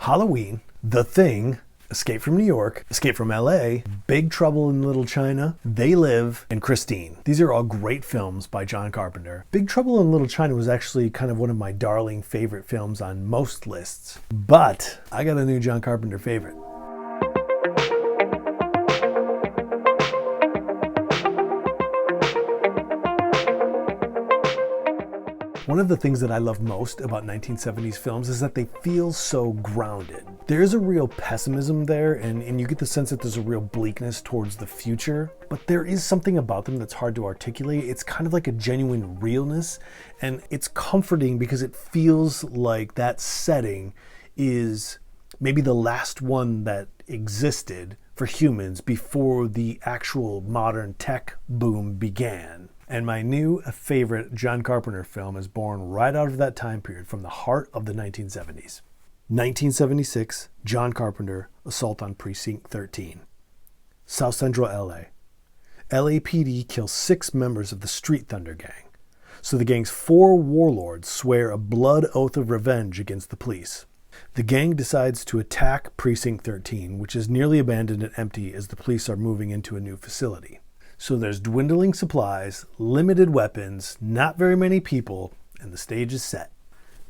Halloween, The Thing, Escape from New York, Escape from LA, Big Trouble in Little China, They Live, and Christine. These are all great films by John Carpenter. Big Trouble in Little China was actually kind of one of my darling favorite films on most lists, but I got a new John Carpenter favorite. One of the things that I love most about 1970s films is that they feel so grounded. There's a real pessimism there, and you get the sense that there's a real bleakness towards the future, but there is something about them that's hard to articulate. It's kind of like a genuine realness, and it's comforting because it feels like that setting is maybe the last one that existed for humans before the actual modern tech boom began. And my new favorite John Carpenter film is born right out of that time period, from the heart of the 1970s. 1976, John Carpenter, Assault on Precinct 13. South Central LA. LAPD kills 6 members of the Street Thunder gang. So the gang's 4 warlords swear a blood oath of revenge against the police. The gang decides to attack Precinct 13, which is nearly abandoned and empty as the police are moving into a new facility. So there's dwindling supplies, limited weapons, not very many people, and the stage is set.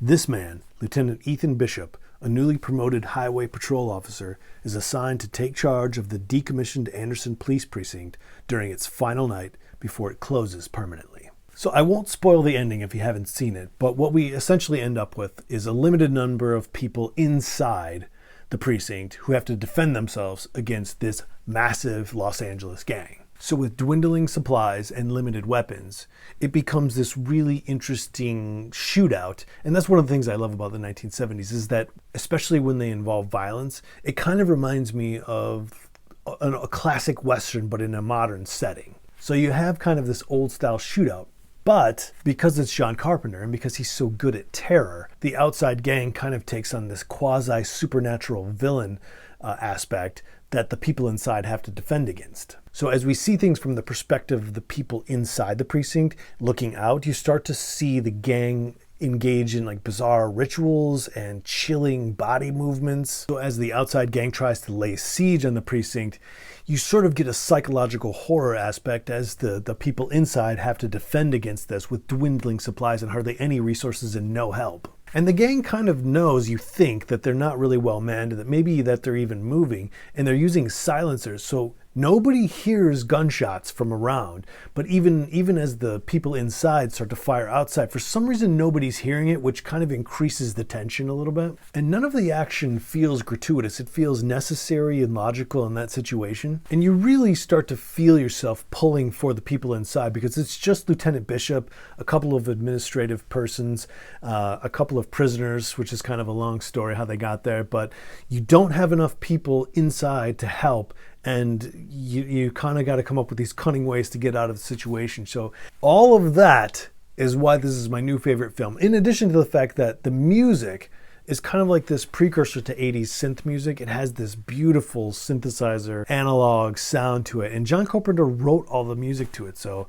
This man, Lieutenant Ethan Bishop, a newly promoted highway patrol officer, is assigned to take charge of the decommissioned Anderson Police Precinct during its final night before it closes permanently. So I won't spoil the ending if you haven't seen it, but what we essentially end up with is a limited number of people inside the precinct who have to defend themselves against this massive Los Angeles gang. So with dwindling supplies and limited weapons, it becomes this really interesting shootout. And that's one of the things I love about the 1970s, is that, especially when they involve violence, it kind of reminds me of a classic Western, but in a modern setting. So you have kind of this old style shootout, but because it's John Carpenter and because he's so good at terror, the outside gang kind of takes on this quasi-supernatural villain aspect that the people inside have to defend against. So as we see things from the perspective of the people inside the precinct looking out, you start to see the gang engage in like bizarre rituals and chilling body movements. So as the outside gang tries to lay siege on the precinct, you sort of get a psychological horror aspect as the people inside have to defend against this with dwindling supplies and hardly any resources and no help. And the gang kind of knows, you think, that they're not really well manned, and that maybe that they're even moving, and they're using silencers, so nobody hears gunshots from around. But even as the people inside start to fire outside, for some reason nobody's hearing it, which kind of increases the tension a little bit. And none of the action feels gratuitous. It feels necessary and logical in that situation. And you really start to feel yourself pulling for the people inside, because it's just Lieutenant Bishop, a couple of administrative persons, a couple of prisoners, which is kind of a long story how they got there, but you don't have enough people inside to help. And you kind of got to come up with these cunning ways to get out of the situation. So all of that is why this is my new favorite film. In addition to the fact that the music is kind of like this precursor to 80s synth music. It has this beautiful synthesizer analog sound to it. And John Carpenter wrote all the music to it. So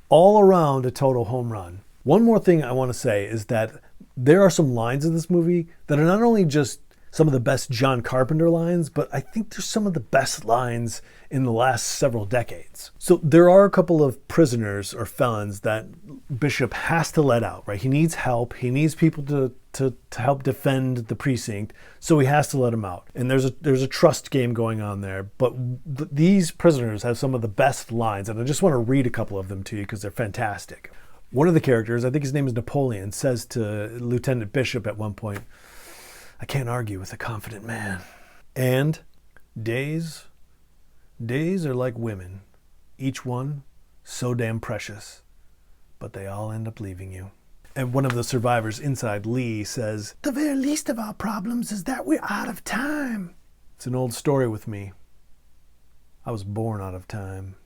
all around a total home run. One more thing I want to say is that there are some lines in this movie that are not only just some of the best John Carpenter lines, but I think there's some of the best lines in the last several decades. So there are a couple of prisoners or felons that Bishop has to let out, right? He needs help. He needs people to help defend the precinct, so he has to let them out. And there's a trust game going on there, but these prisoners have some of the best lines, and I just want to read a couple of them to you because they're fantastic. One of the characters, I think his name is Napoleon, says to Lieutenant Bishop at one point, "I can't argue with a confident man." And days are like women, each one so damn precious, but they all end up leaving you. And one of the survivors inside, Lee, says, "The very least of our problems is that we're out of time." It's an old story with me. I was born out of time.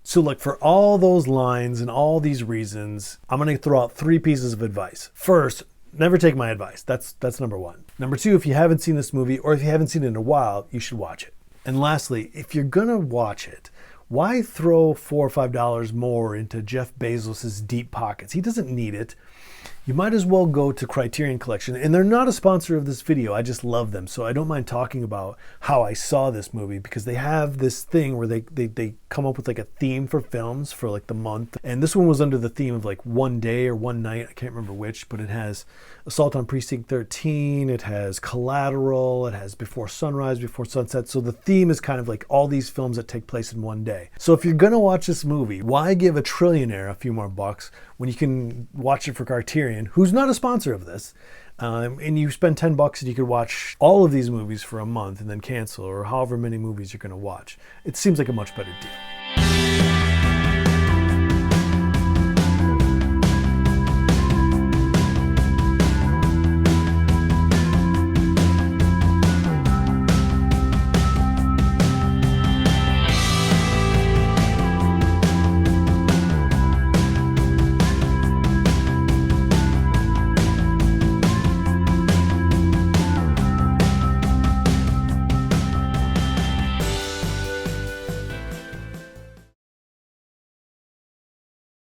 So look, for all those lines and all these reasons, I'm going to throw out 3 pieces of advice. First, never take my advice. That's number 1. Number 2, if you haven't seen this movie, or if you haven't seen it in a while, you should watch it. And lastly, if you're going to watch it, why throw $4 or $5 more into Jeff Bezos' deep pockets? He doesn't need it. you might as well go to Criterion Collection. And they're not a sponsor of this video. I just love them. So I don't mind talking about how I saw this movie, because they have this thing where they come up with like a theme for films for like the month. And this one was under the theme of like one day or one night. I can't remember which, but it has Assault on Precinct 13. It has Collateral. It has Before Sunrise, Before Sunset. So the theme is kind of like all these films that take place in one day. So if you're going to watch this movie, why give a trillionaire a few more bucks when you can watch it for Criterion, who's not a sponsor of this, and you spend 10 bucks and you could watch all of these movies for a month and then cancel, or however many movies you're going to watch. It seems like a much better deal.